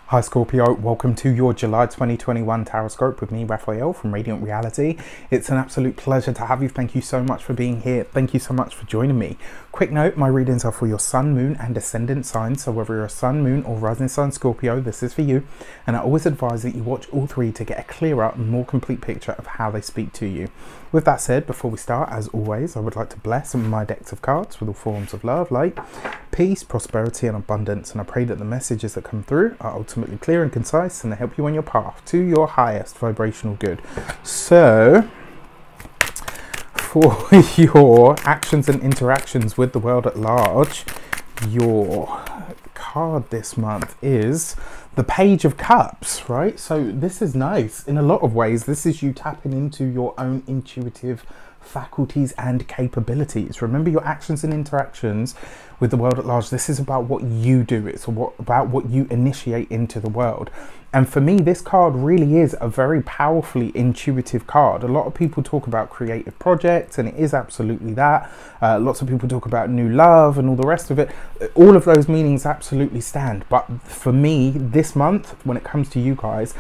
Hi Scorpio, welcome to your July 2021 Tarot with me, Raphael from Reydiant Reality. It's an absolute pleasure to have you. Thank you so much for being here. Thank you so much for joining me. Quick note, my readings are for your sun, moon and ascendant signs. So whether you're a sun, moon or rising sign Scorpio, this is for you. And I always advise that you watch all three to get a clearer and more complete picture of how they speak to you. With that said, before we start, as always, I would like to bless my decks of cards with all forms of love, light, peace, prosperity and abundance. And I pray that the messages that come through are ultimately clear and concise and they help you on your path to your highest vibrational good. So, for your actions and interactions with the world at large, your card this month is the Page of Cups, right? So this is nice. In a lot of ways, this is you tapping into your own intuitive faculties and capabilities. Remember, your actions and interactions with the world at large, this is about what you do. It's about what you initiate into the world. And for me, this card really is a very powerfully intuitive card. A lot of people talk about creative projects, and it is absolutely that. Lots of people talk about new love and all the rest of it. All of those meanings absolutely stand. But for me, this month, when it comes to you guys,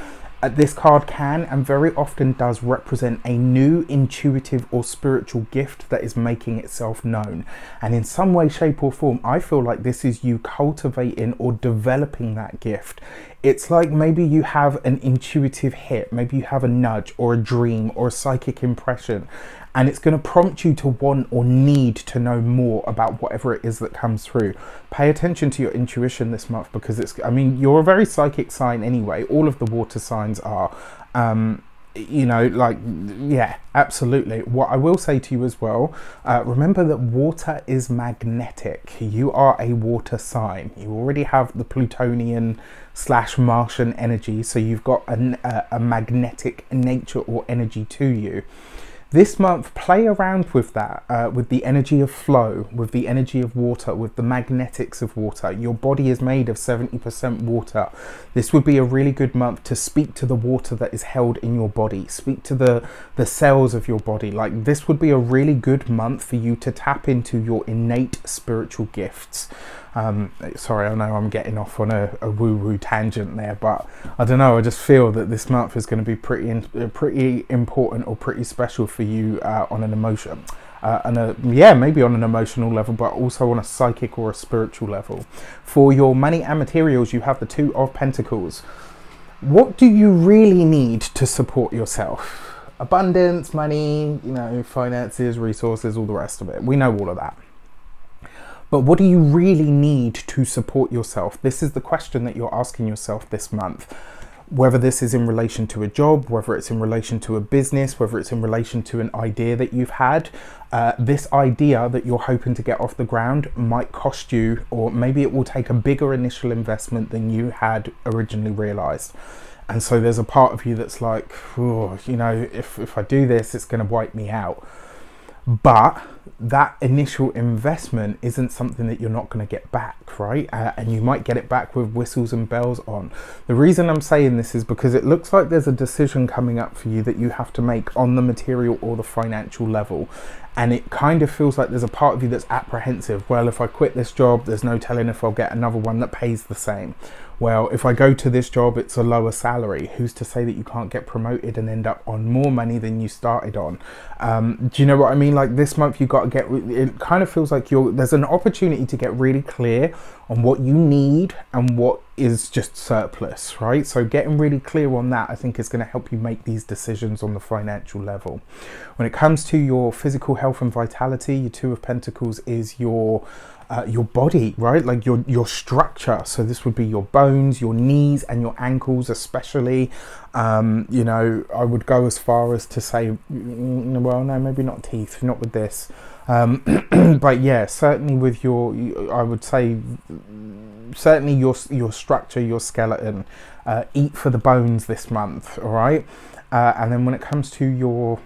this card can and very often does represent a new intuitive or spiritual gift that is making itself known. And in some way, shape or form, I feel like this is you cultivating or developing that gift. It's like maybe you have an intuitive hit, maybe you have a nudge or a dream or a psychic impression, and it's going to prompt you to want or need to know more about whatever it is that comes through. Pay attention to your intuition this month because it's, I mean, you're a very psychic sign anyway. All of the water signs are, you know, like, yeah, absolutely. What I will say to you as well, remember that water is magnetic. You are a water sign. You already have the Plutonian / Martian energy, so you've got a magnetic nature or energy to you. This month, play around with that, with the energy of flow, with the energy of water, with the magnetics of water. Your body is made of 70% water. This would be a really good month to speak to the water that is held in your body. Speak to the cells of your body. Like, this would be a really good month for you to tap into your innate spiritual gifts. Sorry, I know I'm getting off on a woo-woo tangent there, but I don't know, I just feel that this month is going to be pretty important or pretty special for you on an emotion, maybe on an emotional level, but also on a psychic or a spiritual level. For your money and materials, you have the Two of Pentacles. What do you really need to support yourself? Abundance, money, you know, finances, resources, all the rest of it. We know all of that. But what do you really need to support yourself? This is the question that you're asking yourself this month. Whether this is in relation to a job, whether it's in relation to a business, whether it's in relation to an idea that you've had, this idea that you're hoping to get off the ground might cost you, or maybe it will take a bigger initial investment than you had originally realized. And so there's a part of you that's like, oh, you know, if I do this, it's going to wipe me out. But that initial investment isn't something that you're not going to get back, right? And you might get it back with whistles and bells on. The reason I'm saying this is because it looks like there's a decision coming up for you that you have to make on the material or the financial level. And it kind of feels like there's a part of you that's apprehensive. Well, if I quit this job, there's no telling if I'll get another one that pays the same. Well, if I go to this job, it's a lower salary. Who's to say that you can't get promoted and end up on more money than you started on? Do you know what I mean? Like, this month you got to get, it kind of feels like there's an opportunity to get really clear on what you need and what is just surplus, right? So getting really clear on that, I think, is going to help you make these decisions on the financial level. When it comes to your physical health and vitality, your Two of Pentacles is your body, right? Like your structure. So this would be your bones, your knees and your ankles especially. You know, I would go as far as to say, well, no, maybe not teeth, not with this. But yeah, certainly with I would say, certainly your structure, your skeleton. Eat for the bones this month, all right? And then when it comes to your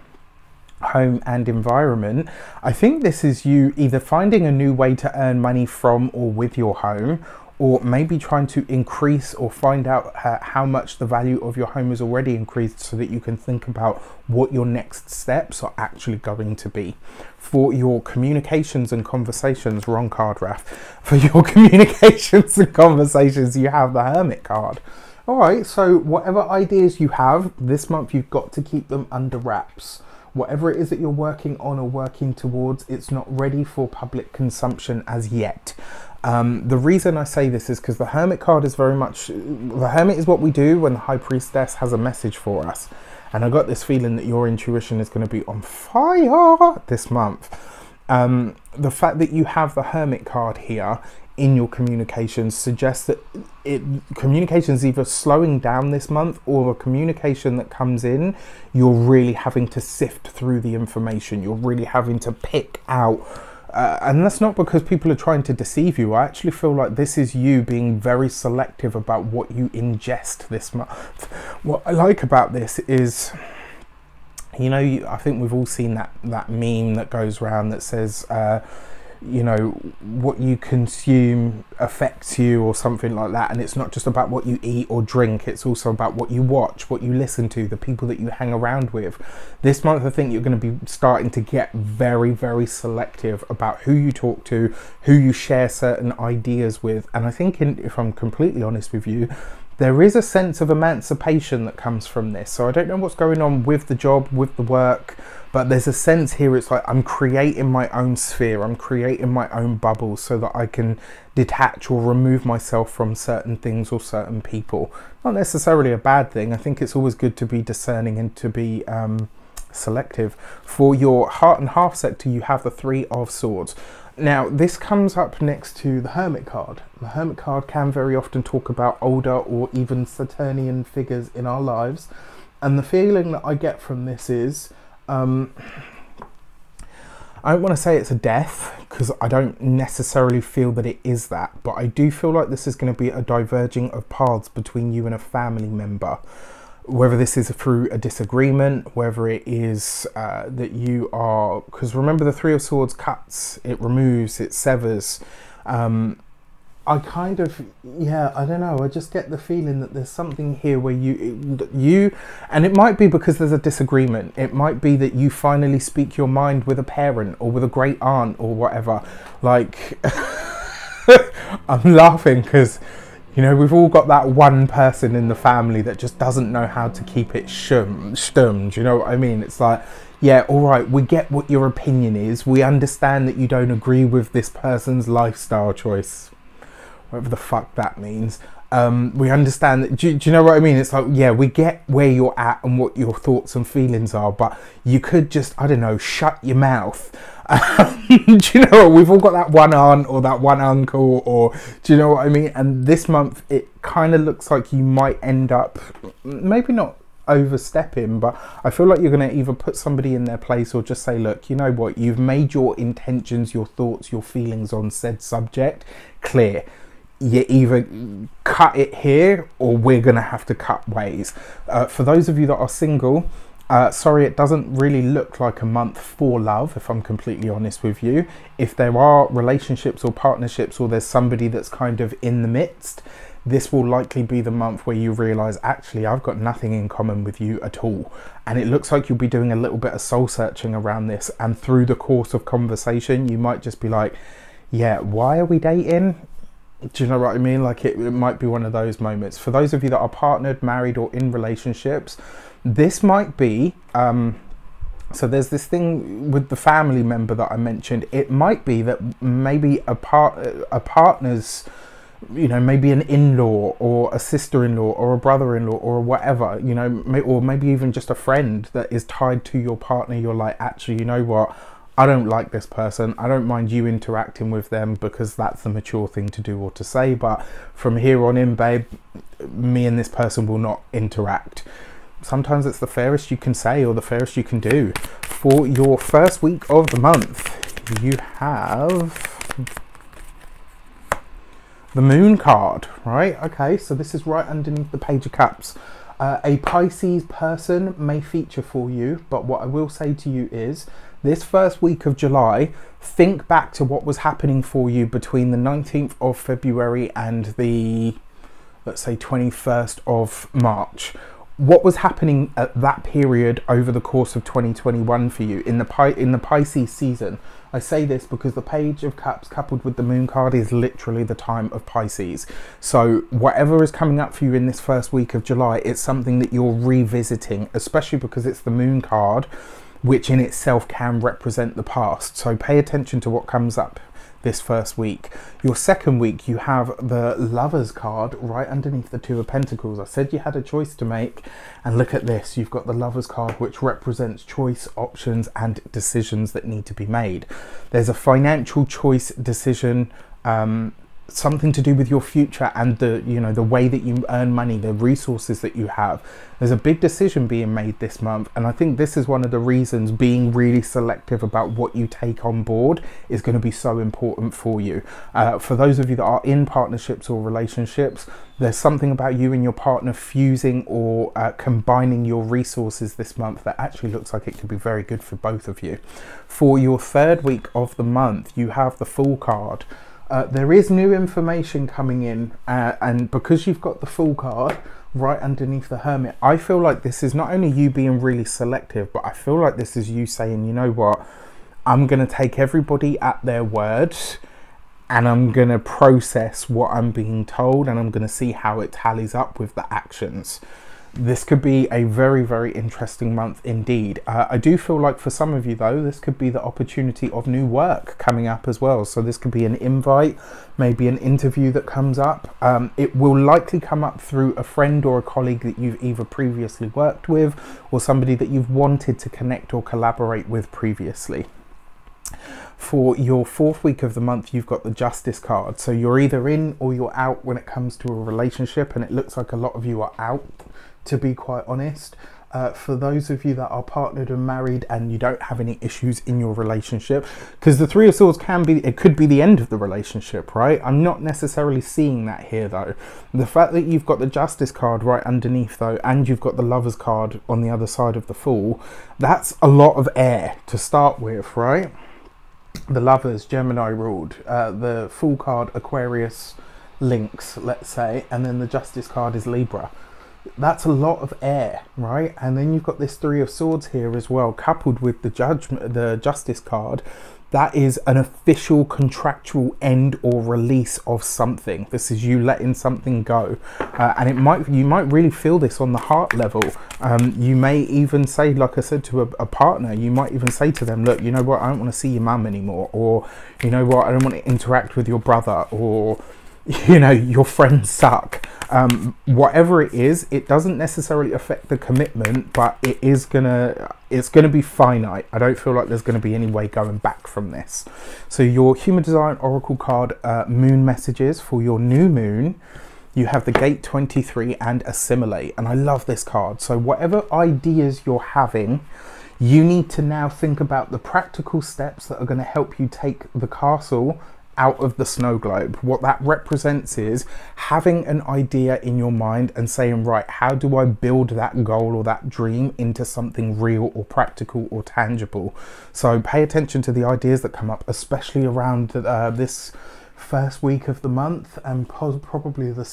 home and environment, I think this is you either finding a new way to earn money from or with your home, or maybe trying to increase or find out how much the value of your home is already increased, so that you can think about what your next steps are actually going to be. For your communications and conversations, wrong card, Raf. For your communications and conversations, you have the Hermit card. All right, so whatever ideas you have this month, you've got to keep them under wraps. Whatever it is that you're working on or working towards, it's not ready for public consumption as yet. The reason I say this is because the Hermit card is very much, the Hermit is what we do when the High Priestess has a message for us. And I got this feeling that your intuition is going to be on fire this month. The fact that you have the Hermit card here in your communications suggests that communication is either slowing down this month, or a communication that comes in, you're really having to sift through the information. You're really having to pick out, and that's not because people are trying to deceive you. I actually feel like this is you being very selective about what you ingest this month. What I like about this is, you know, I think we've all seen that meme that goes around that says, you know, what you consume affects you, or something like that. And it's not just about what you eat or drink, it's also about what you watch, what you listen to, the people that you hang around with. This month I think you're going to be starting to get very, very selective about who you talk to, who you share certain ideas with. And I think, if I'm completely honest with you, there is a sense of emancipation that comes from this. So I don't know what's going on with the job, with the work, but there's a sense here, it's like I'm creating my own sphere, I'm creating my own bubble, so that I can detach or remove myself from certain things or certain people. Not necessarily a bad thing. I think it's always good to be discerning and to be selective. For your heart and half sector, you have the Three of Swords. Now, this comes up next to the Hermit card. The Hermit card can very often talk about older or even Saturnian figures in our lives. And the feeling that I get from this is, I don't want to say it's a death, because I don't necessarily feel that it is that. But I do feel like this is going to be a diverging of paths between you and a family member. Whether this is through a disagreement, whether it is that you are, because remember the Three of Swords cuts, it removes, it severs. I kind of, yeah, I don't know, I just get the feeling that there's something here where you, and it might be because there's a disagreement. It might be that you finally speak your mind with a parent or with a great aunt or whatever. Like, I'm laughing because, you know, we've all got that one person in the family that just doesn't know how to keep it stummed. You know what I mean? It's like, yeah, all right, we get what your opinion is. We understand that you don't agree with this person's lifestyle choice, whatever the fuck that means. We understand that. Do you know what I mean? It's like, yeah, we get where you're at and what your thoughts and feelings are, but you could just, I don't know, shut your mouth. Do you know, we've all got that one aunt or that one uncle, or do you know what I mean? And this month it kind of looks like you might end up, maybe not overstepping, but I feel like you're going to either put somebody in their place or just say, look, you know what, you've made your intentions, your thoughts, your feelings on said subject clear. You either cut it here or we're going to have to cut ways. For those of you that are single, sorry, it doesn't really look like a month for love, if I'm completely honest with you. If there are relationships or partnerships, or there's somebody that's kind of in the midst, this will likely be the month where you realise, actually, I've got nothing in common with you at all. And it looks like you'll be doing a little bit of soul searching around this. And through the course of conversation, you might just be like, yeah, why are we dating? Do you know what I mean? Like it might be one of those moments. For those of you that are partnered, married, or in relationships, this might be, so there's this thing with the family member that I mentioned. It might be that maybe a partner's, you know, maybe an in-law or a sister-in-law or a brother-in-law or whatever, you know, or maybe even just a friend that is tied to your partner. You're like, actually, you know what? I don't like this person. I don't mind you interacting with them because that's the mature thing to do or to say. But from here on in, babe, me and this person will not interact. Sometimes it's the fairest you can say or the fairest you can do. For your first week of the month, you have the Moon card, right? Okay, so this is right underneath the Page of Cups. A Pisces person may feature for you, but what I will say to you is this first week of July, think back to what was happening for you between the 19th of February and the, let's say, 21st of March. What was happening at that period over the course of 2021 for you in the Pisces season? I say this because the Page of Cups coupled with the Moon card is literally the time of Pisces. So whatever is coming up for you in this first week of July, it's something that you're revisiting, especially because it's the Moon card, which in itself can represent the past. So pay attention to what comes up this first week. Your second week, you have the Lovers card right underneath the Two of Pentacles. I said you had a choice to make, and look at this. You've got the Lovers card, which represents choice, options, and decisions that need to be made. There's a financial choice, decision, something to do with your future and the, you know, the way that you earn money, the resources that you have. There's a big decision being made this month, and I think this is one of the reasons being really selective about what you take on board is going to be so important for you. For those of you that are in partnerships or relationships, there's something about you and your partner fusing or combining your resources this month that actually looks like it could be very good for both of you. For your third week of the month, you have the Fool card. There is new information coming in, and because you've got the Fool card right underneath the Hermit, I feel like this is not only you being really selective, but I feel like this is you saying, you know what, I'm going to take everybody at their word and I'm going to process what I'm being told, and I'm going to see how it tallies up with the actions. This could be a very, very interesting month indeed. I do feel like for some of you though, this could be the opportunity of new work coming up as well. So this could be an invite, maybe an interview that comes up. It will likely come up through a friend or a colleague that you've either previously worked with, or somebody that you've wanted to connect or collaborate with previously. For your fourth week of the month, you've got the Justice card. So you're either in or you're out when it comes to a relationship, and it looks like a lot of you are out, to be quite honest. For those of you that are partnered and married and you don't have any issues in your relationship, because the Three of Swords it could be the end of the relationship, right? I'm not necessarily seeing that here though. The fact that you've got the Justice card right underneath though, and you've got the Lovers card on the other side of the Fool, that's a lot of air to start with, right? The Lovers, Gemini ruled, the Fool card, Aquarius links, let's say, and then the Justice card is Libra. That's a lot of air, right? And then you've got this Three of Swords here as well, coupled with the Judgment, the Justice card. That is an official contractual end or release of something. This is you letting something go, and you might really feel this on the heart level. You may even say, like I said, to a partner, you might even say to them, look, you know what, I don't want to see your mum anymore, or you know what, I don't want to interact with your brother, or you know, your friends suck. Whatever it is, it doesn't necessarily affect the commitment, but it's gonna be finite. I don't feel like there's gonna be any way going back from this. So your Human Design Oracle card, moon messages for your new moon, you have the Gate 23 and Assimilate, and I love this card. So whatever ideas you're having, you need to now think about the practical steps that are going to help you take the castle out of the snow globe. What that represents is having an idea in your mind and saying, right, how do I build that goal or that dream into something real or practical or tangible? So pay attention to the ideas that come up, especially around this first week of the month, and probably the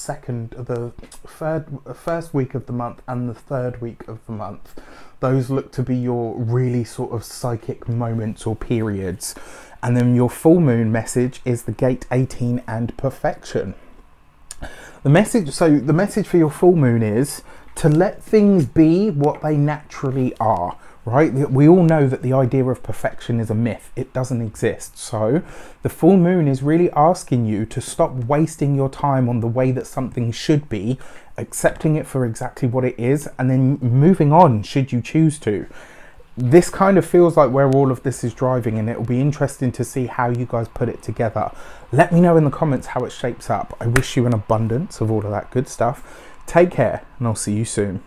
first week of the month and the third week of the month. Those look to be your really sort of psychic moments or periods. And then your full moon message is the Gate 18 and Perfection. The message for your full moon is to let things be what they naturally are, right? We all know that the idea of perfection is a myth. It doesn't exist. So the full moon is really asking you to stop wasting your time on the way that something should be, accepting it for exactly what it is, and then moving on should you choose to. This kind of feels like where all of this is driving, and it will be interesting to see how you guys put it together. Let me know in the comments how it shapes up. I wish you an abundance of all of that good stuff. Take care, and I'll see you soon.